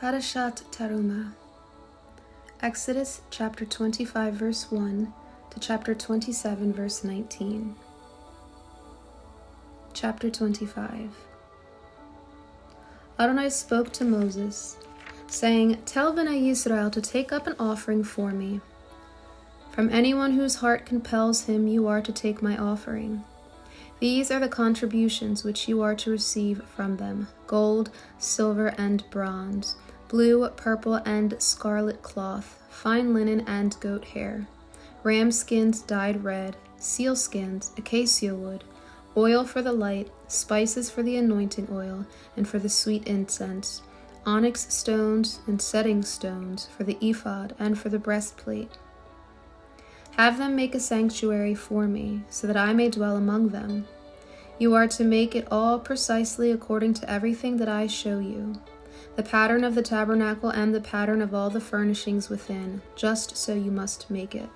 Parashat Terumah. Exodus chapter 25 verse 1 to chapter 27 verse 19. Chapter 25. Adonai spoke to Moses, saying, Tell Bnei Yisrael to take up an offering for me. From anyone whose heart compels him you are to take my offering. These are the contributions which you are to receive from them: gold, silver, and bronze, blue, purple, and scarlet cloth, fine linen and goat hair, ram skins dyed red, seal skins, acacia wood, oil for the light, spices for the anointing oil and for the sweet incense, onyx stones and setting stones for the ephod and for the breastplate. Have them make a sanctuary for me, so that I may dwell among them. You are to make it all precisely according to everything that I show you. The pattern of the tabernacle and the pattern of all the furnishings within, just so you must make it.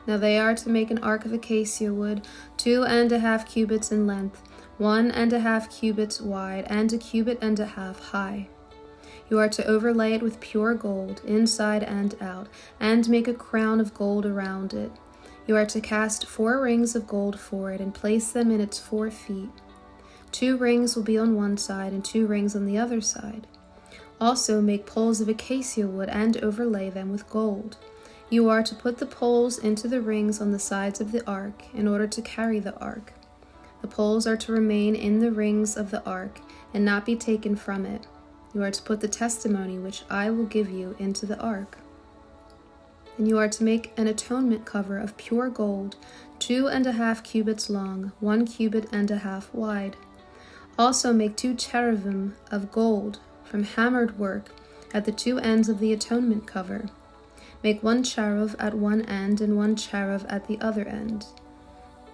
Now they are to make an ark of acacia wood, 2.5 cubits in length, 1.5 cubits wide, and 1.5 cubits high. You are to overlay it with pure gold, inside and out, and make a crown of gold around it. You are to cast 4 rings of gold for it, and place them in its 4 feet. 2 rings will be on one side, and 2 rings on the other side. Also make poles of acacia wood, and overlay them with gold. You are to put the poles into the rings on the sides of the ark, in order to carry the ark. The poles are to remain in the rings of the ark, and not be taken from it. You are to put the testimony which I will give you into the ark. And you are to make an atonement cover of pure gold, 2.5 cubits long, 1.5 cubits wide. Also make 2 cherubim of gold from hammered work at the 2 ends of the atonement cover. Make 1 cherub at one end and 1 cherub at the other end.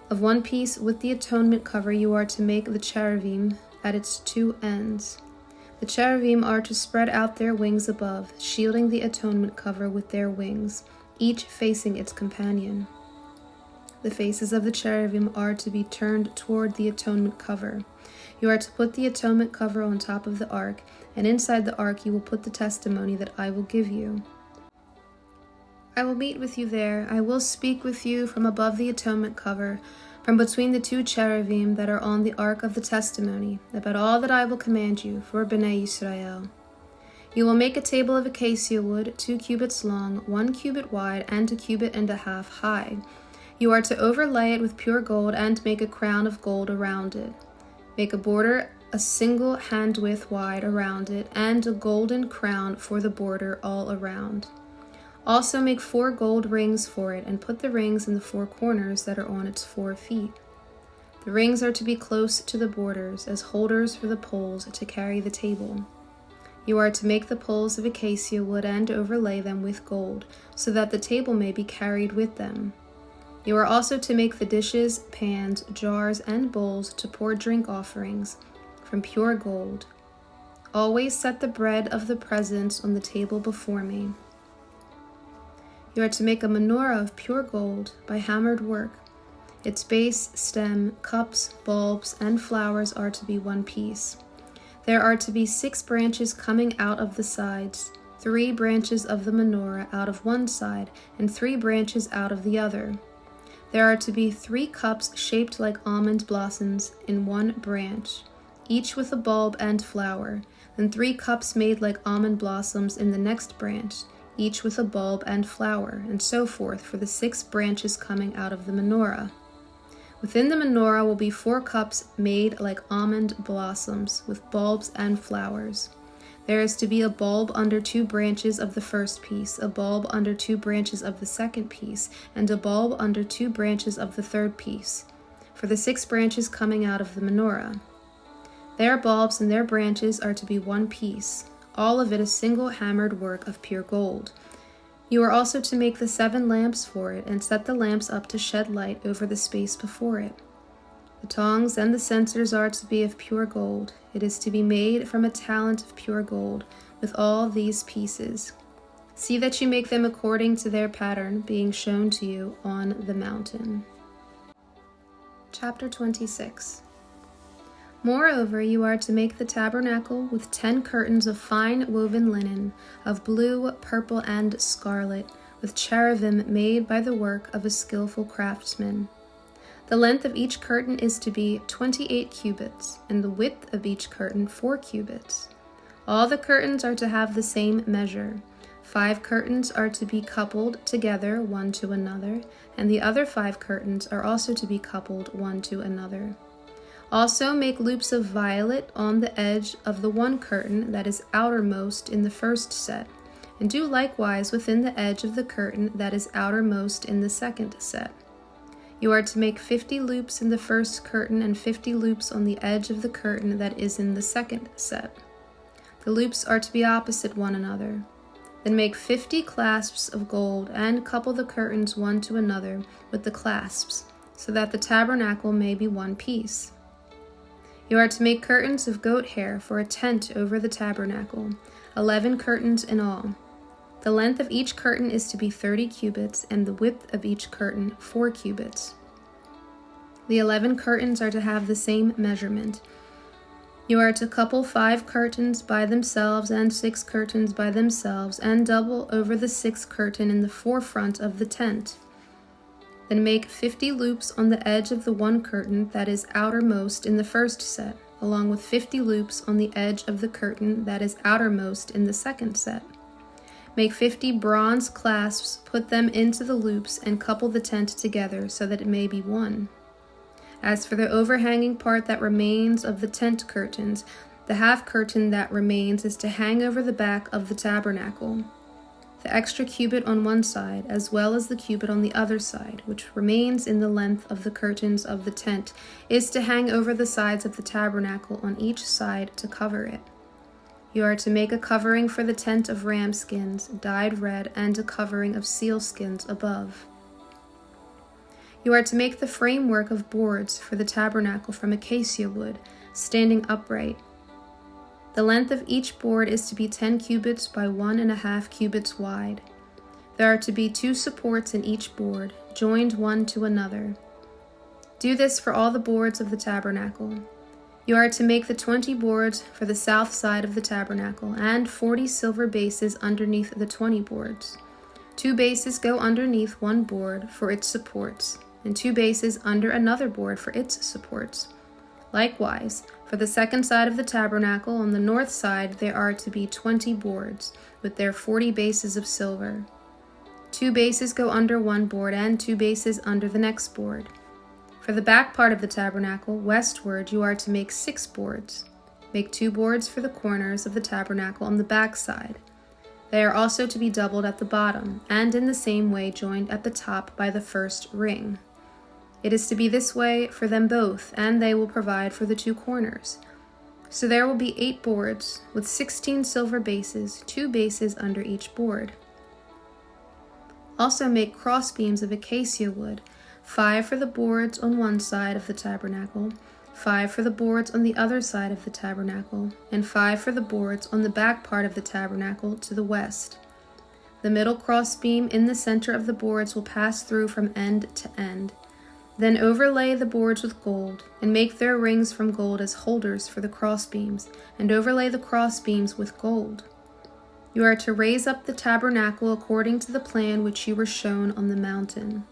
Of one piece with the atonement cover you are to make the cherubim at its 2 ends. The cherubim are to spread out their wings above, shielding the atonement cover with their wings, each facing its companion. The faces of the cherubim are to be turned toward the atonement cover. You are to put the atonement cover on top of the ark, and inside the ark you will put the testimony that I will give you. I will meet with you there. I will speak with you from above the atonement cover, from between the 2 cherubim that are on the ark of the testimony, about all that I will command you for Bnei Yisrael. You will make a table of acacia wood, 2 cubits long, 1 cubit wide, and 1.5 cubits high. You are to overlay it with pure gold and make a crown of gold around it. Make a border a single hand width wide around it, and a golden crown for the border all around. Also make 4 gold rings for it, and put the rings in the 4 corners that are on its 4 feet. The rings are to be close to the borders, as holders for the poles to carry the table. You are to make the poles of acacia wood and overlay them with gold, so that the table may be carried with them. You are also to make the dishes, pans, jars, and bowls to pour drink offerings from pure gold. Always set the bread of the presence on the table before me. You are to make a menorah of pure gold by hammered work. Its base, stem, cups, bulbs, and flowers are to be one piece. There are to be 6 branches coming out of the sides, 3 branches of the menorah out of one side, and 3 branches out of the other. There are to be 3 cups shaped like almond blossoms in one branch, each with a bulb and flower, then 3 cups made like almond blossoms in the next branch, each with a bulb and flower, and so forth for the 6 branches coming out of the menorah. Within the menorah will be 4 cups made like almond blossoms, with bulbs and flowers. There is to be a bulb under 2 branches of the first piece, a bulb under 2 branches of the second piece, and a bulb under 2 branches of the third piece, for the 6 branches coming out of the menorah. Their bulbs and their branches are to be one piece, all of it a single hammered work of pure gold. You are also to make the 7 lamps for it, and set the lamps up to shed light over the space before it. The tongs and the censers are to be of pure gold. It is to be made from a talent of pure gold, with all these pieces. See that you make them according to their pattern, being shown to you on the mountain. Chapter 26. Moreover, you are to make the tabernacle with 10 curtains of fine woven linen, of blue, purple, and scarlet, with cherubim made by the work of a skillful craftsman. The length of each curtain is to be 28 cubits, and the width of each curtain 4 cubits. All the curtains are to have the same measure. 5 curtains are to be coupled together one to another, and the other 5 curtains are also to be coupled one to another. Also make loops of violet on the edge of the one curtain that is outermost in the first set, and do likewise within the edge of the curtain that is outermost in the second set. You are to make 50 loops in the first curtain and 50 loops on the edge of the curtain that is in the second set. The loops are to be opposite one another. Then make 50 clasps of gold and couple the curtains one to another with the clasps, so that the tabernacle may be one piece. You are to make curtains of goat hair for a tent over the tabernacle, 11 curtains in all. The length of each curtain is to be 30 cubits, and the width of each curtain 4 cubits. The 11 curtains are to have the same measurement. You are to couple 5 curtains by themselves and 6 curtains by themselves, and double over the 6th curtain in the forefront of the tent. Then make 50 loops on the edge of the one curtain that is outermost in the first set, along with 50 loops on the edge of the curtain that is outermost in the second set. Make 50 bronze clasps, put them into the loops, and couple the tent together so that it may be one. As for the overhanging part that remains of the tent curtains, the half curtain that remains is to hang over the back of the tabernacle. The extra cubit on one side, as well as the cubit on the other side, which remains in the length of the curtains of the tent, is to hang over the sides of the tabernacle on each side to cover it. You are to make a covering for the tent of ram skins, dyed red, and a covering of seal skins above. You are to make the framework of boards for the tabernacle from acacia wood, standing upright. The length of each board is to be 10 cubits by 1.5 cubits wide. There are to be 2 supports in each board, joined one to another. Do this for all the boards of the tabernacle. You are to make the 20 boards for the south side of the tabernacle, and 40 silver bases underneath the 20 boards. 2 bases go underneath one board for its supports, and 2 bases under another board for its supports. Likewise, for the second side of the tabernacle, on the north side, there are to be 20 boards, with their 40 bases of silver. 2 bases go under one board, and 2 bases under the next board. For the back part of the tabernacle, westward, you are to make 6 boards. Make 2 boards for the corners of the tabernacle on the back side. They are also to be doubled at the bottom, and in the same way joined at the top by the first ring. It is to be this way for them both, and they will provide for the 2 corners. So there will be 8 boards, with 16 silver bases, 2 bases under each board. Also make crossbeams of acacia wood, 5 for the boards on one side of the tabernacle, 5 for the boards on the other side of the tabernacle, and 5 for the boards on the back part of the tabernacle to the west. The middle crossbeam in the center of the boards will pass through from end to end. Then overlay the boards with gold, and make their rings from gold as holders for the crossbeams, and overlay the crossbeams with gold. You are to raise up the tabernacle according to the plan which you were shown on the mountain.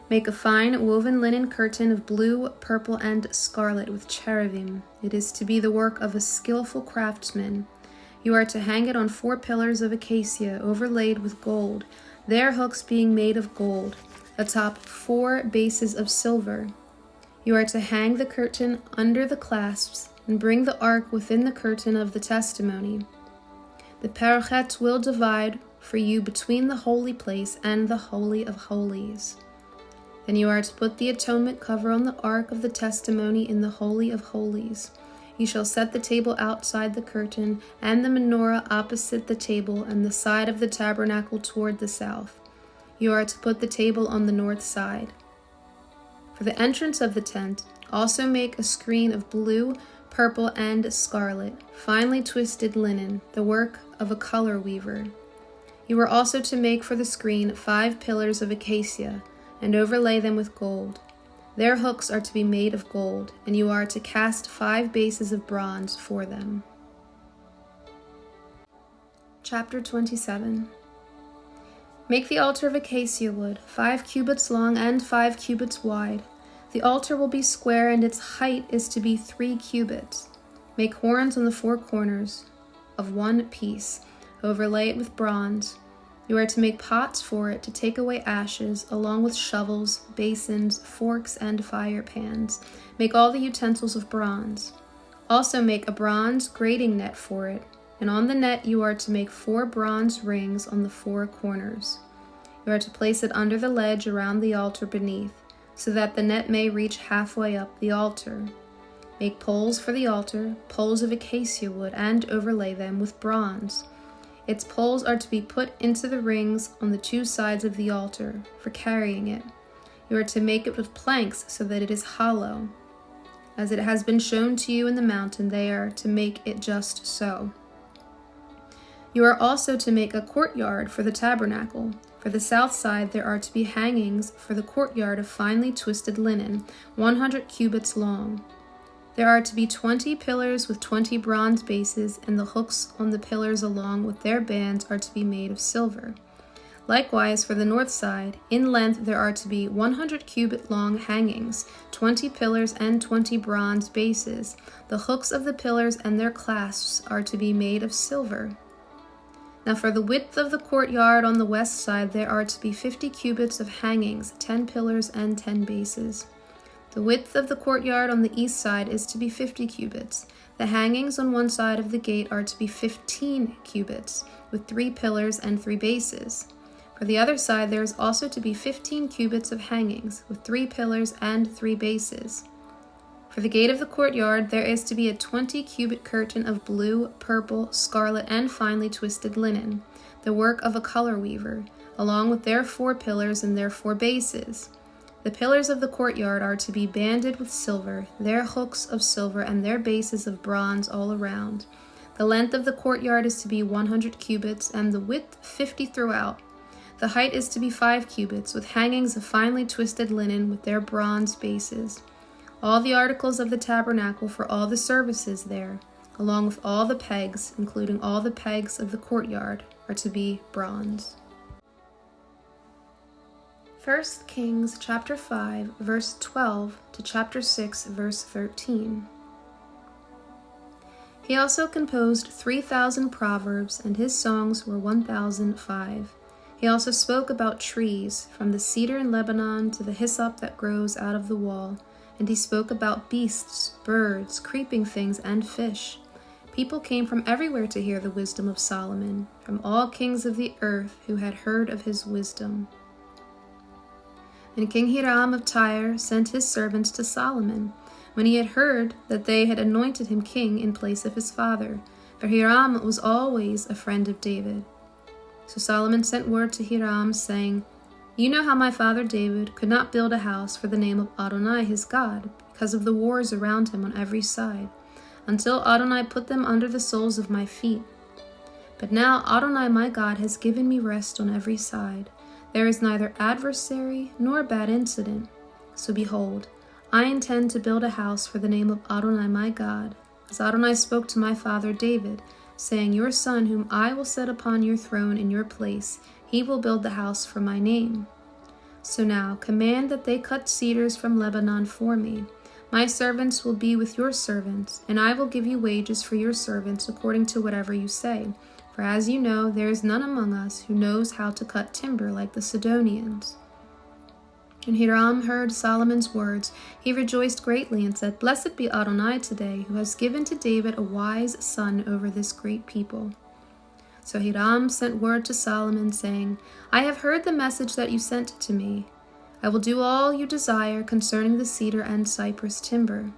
Make a fine woven linen curtain of blue, purple, and scarlet with cherubim. It is to be the work of a skillful craftsman. You are to hang it on 4 pillars of acacia overlaid with gold, their hooks being made of gold, atop 4 bases of silver. You are to hang the curtain under the clasps, and bring the ark within the curtain of the testimony. The parochet will divide for you between the holy place and the Holy of Holies. Then you are to put the atonement cover on the ark of the testimony in the Holy of Holies. You shall set the table outside the curtain, and the menorah opposite the table, and the side of the tabernacle toward the south. You are to put the table on the north side. For the entrance of the tent, also make a screen of blue, purple, and scarlet, finely twisted linen, the work of a color weaver. You are also to make for the screen 5 pillars of acacia, and overlay them with gold. Their hooks are to be made of gold, and you are to cast 5 bases of bronze for them. Chapter 27. Make the altar of acacia wood, 5 cubits long and 5 cubits wide. The altar will be square, and its height is to be 3 cubits. Make horns on the 4 corners of one piece. Overlay it with bronze. You are to make pots for it to take away ashes, along with shovels, basins, forks, and fire pans. Make all the utensils of bronze. Also make a bronze grating net for it, and on the net you are to make 4 bronze rings on the 4 corners. You are to place it under the ledge around the altar beneath, so that the net may reach halfway up the altar. Make poles for the altar, poles of acacia wood, and overlay them with bronze. Its poles are to be put into the rings on the 2 sides of the altar, for carrying it. You are to make it with planks so that it is hollow. As it has been shown to you in the mountain, they are to make it just so. You are also to make a courtyard for the tabernacle. For the south side there are to be hangings for the courtyard of finely twisted linen, 100 cubits long. There are to be 20 pillars with 20 bronze bases, and the hooks on the pillars along with their bands are to be made of silver. Likewise, for the north side, in length there are to be 100-cubit long hangings, 20 pillars and 20 bronze bases. The hooks of the pillars and their clasps are to be made of silver. Now for the width of the courtyard on the west side there are to be 50 cubits of hangings, 10 pillars and 10 bases. The width of the courtyard on the east side is to be 50 cubits. The hangings on one side of the gate are to be 15 cubits, with 3 pillars and 3 bases. For the other side there is also to be 15 cubits of hangings, with 3 pillars and 3 bases. For the gate of the courtyard there is to be a 20-cubit curtain of blue, purple, scarlet, and finely twisted linen, the work of a color weaver, along with their 4 pillars and their 4 bases. The pillars of the courtyard are to be banded with silver, their hooks of silver, and their bases of bronze all around. The length of the courtyard is to be 100 cubits, and the width 50 throughout. The height is to be 5 cubits, with hangings of finely twisted linen with their bronze bases. All the articles of the tabernacle for all the services there, along with all the pegs, including all the pegs of the courtyard, are to be bronze. 1 Kings chapter 5, verse 12 to chapter 6, verse 13. He also composed 3,000 proverbs, and his songs were 1,005. He also spoke about trees, from the cedar in Lebanon to the hyssop that grows out of the wall. And he spoke about beasts, birds, creeping things, and fish. People came from everywhere to hear the wisdom of Solomon, from all kings of the earth who had heard of his wisdom. And King Hiram of Tyre sent his servants to Solomon, when he had heard that they had anointed him king in place of his father, for Hiram was always a friend of David. So Solomon sent word to Hiram, saying, "You know how my father David could not build a house for the name of Adonai his God, because of the wars around him on every side, until Adonai put them under the soles of my feet. But now Adonai my God has given me rest on every side. There is neither adversary nor bad incident. So behold, I intend to build a house for the name of Adonai my God, as Adonai spoke to my father David, saying, Your son whom I will set upon your throne in your place, he will build the house for my name. So now command that they cut cedars from Lebanon for me. My servants will be with your servants, and I will give you wages for your servants according to whatever you say. For as you know, there is none among us who knows how to cut timber like the Sidonians." When Hiram heard Solomon's words, he rejoiced greatly and said, "Blessed be Adonai today, who has given to David a wise son over this great people." So Hiram sent word to Solomon, saying, "I have heard the message that you sent to me. I will do all you desire concerning the cedar and cypress timber.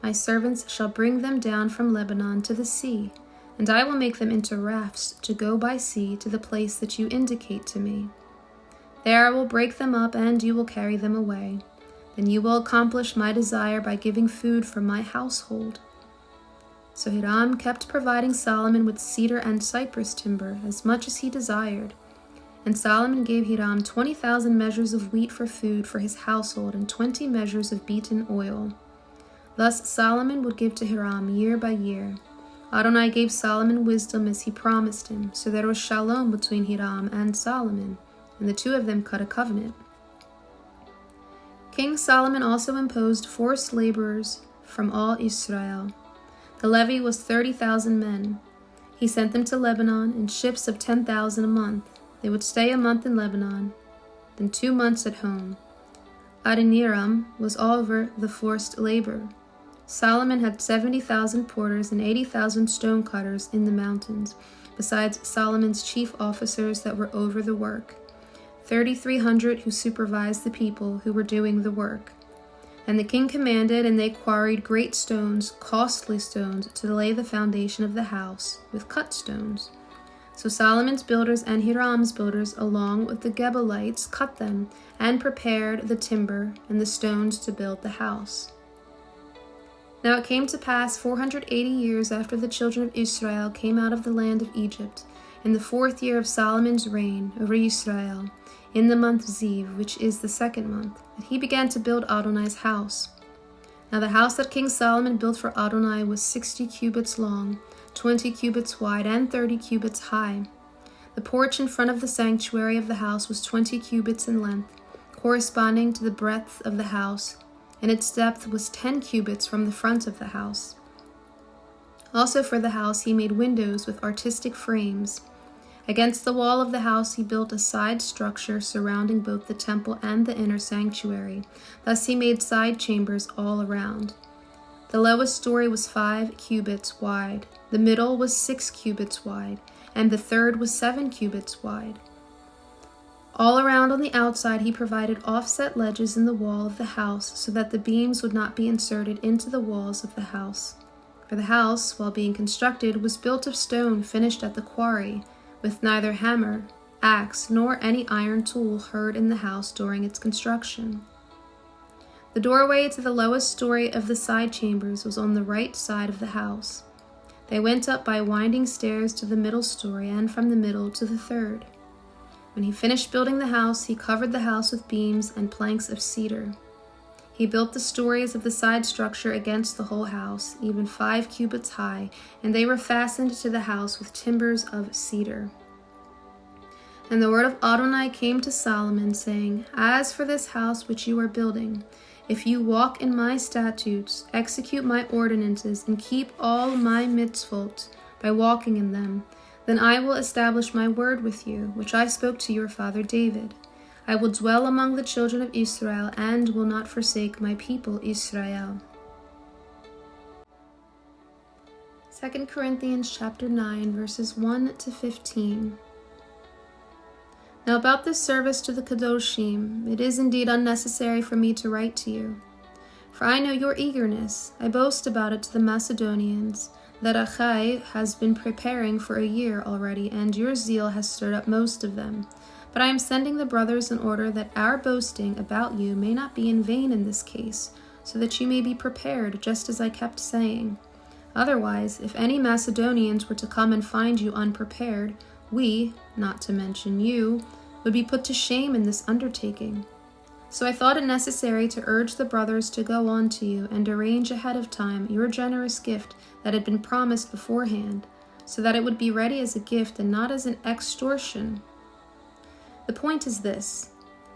My servants shall bring them down from Lebanon to the sea, and I will make them into rafts to go by sea to the place that you indicate to me. There I will break them up, and you will carry them away. Then you will accomplish my desire by giving food for my household." So Hiram kept providing Solomon with cedar and cypress timber as much as he desired. And Solomon gave Hiram 20,000 measures of wheat for food for his household and 20 measures of beaten oil. Thus Solomon would give to Hiram year by year. Adonai gave Solomon wisdom as he promised him, so there was shalom between Hiram and Solomon, and the two of them cut a covenant. King Solomon also imposed forced laborers from all Israel. The levy was 30,000 men. He sent them to Lebanon in ships of 10,000 a month. They would stay a month in Lebanon, then 2 months at home. Adoniram was over the forced labor. Solomon had 70,000 porters and 80,000 stone cutters in the mountains, besides Solomon's chief officers that were over the work, 3,300 who supervised the people who were doing the work. And the king commanded, and they quarried great stones, costly stones, to lay the foundation of the house, with cut stones. So Solomon's builders and Hiram's builders, along with the Gebalites, cut them, and prepared the timber and the stones to build the house. Now it came to pass 480 years after the children of Israel came out of the land of Egypt, in the 4th year of Solomon's reign over Israel, in the month Ziv, which is the 2nd month, that he began to build Adonai's house. Now the house that King Solomon built for Adonai was 60 cubits long, 20 cubits wide, and 30 cubits high. The porch in front of the sanctuary of the house was 20 cubits in length, corresponding to the breadth of the house, and its depth was 10 cubits from the front of the house. Also for the house he made windows with artistic frames. Against the wall of the house he built a side structure surrounding both the temple and the inner sanctuary. Thus he made side chambers all around. The lowest story was 5 cubits wide, the middle was 6 cubits wide, and the third was 7 cubits wide. All around on the outside he provided offset ledges in the wall of the house so that the beams would not be inserted into the walls of the house. For the house, while being constructed, was built of stone finished at the quarry, with neither hammer, axe, nor any iron tool heard in the house during its construction. The doorway to the lowest story of the side chambers was on the right side of the house. They went up by winding stairs to the middle story, and from the middle to the third. When he finished building the house, he covered the house with beams and planks of cedar. He built the stories of the side structure against the whole house, even 5 cubits high, and they were fastened to the house with timbers of cedar. And the word of Adonai came to Solomon, saying, As for this house which you are building, if you walk in my statutes, execute my ordinances, and keep all my mitzvot by walking in them, then I will establish my word with you, which I spoke to your father David. I will dwell among the children of Israel, and will not forsake my people Israel. 2 Corinthians chapter 9, verses 1 to 15. Now about this service to the Kadoshim, it is indeed unnecessary for me to write to you. For I know your eagerness. I boast about it to the Macedonians, that Achai has been preparing for a year already, and your zeal has stirred up most of them. But I am sending the brothers in order that our boasting about you may not be in vain in this case, so that you may be prepared, just as I kept saying. Otherwise, if any Macedonians were to come and find you unprepared, we, not to mention you, would be put to shame in this undertaking. So I thought it necessary to urge the brothers to go on to you and arrange ahead of time your generous gift that had been promised beforehand, so that it would be ready as a gift and not as an extortion. The point is this: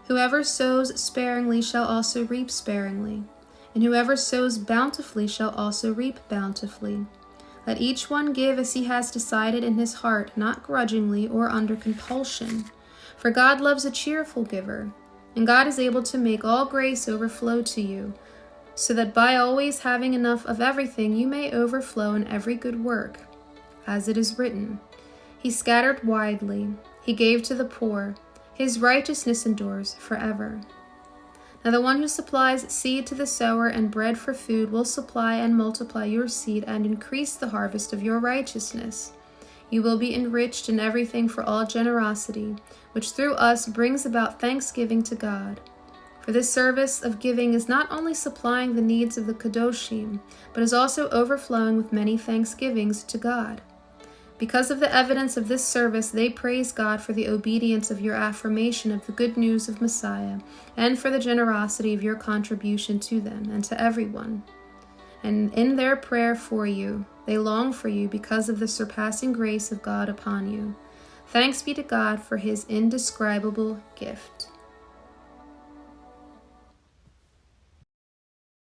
whoever sows sparingly shall also reap sparingly, and whoever sows bountifully shall also reap bountifully. Let each one give as he has decided in his heart, not grudgingly or under compulsion. For God loves a cheerful giver, and God is able to make all grace overflow to you, so that by always having enough of everything you may overflow in every good work. As it is written, He scattered widely, He gave to the poor, His righteousness endures forever. Now the one who supplies seed to the sower and bread for food will supply and multiply your seed and increase the harvest of your righteousness. You will be enriched in everything for all generosity, which through us brings about thanksgiving to God. For this service of giving is not only supplying the needs of the Kadoshim, but is also overflowing with many thanksgivings to God. Because of the evidence of this service, they praise God for the obedience of your affirmation of the good news of Messiah, and for the generosity of your contribution to them and to everyone. And in their prayer for you, they long for you because of the surpassing grace of God upon you. Thanks be to God for his indescribable gift.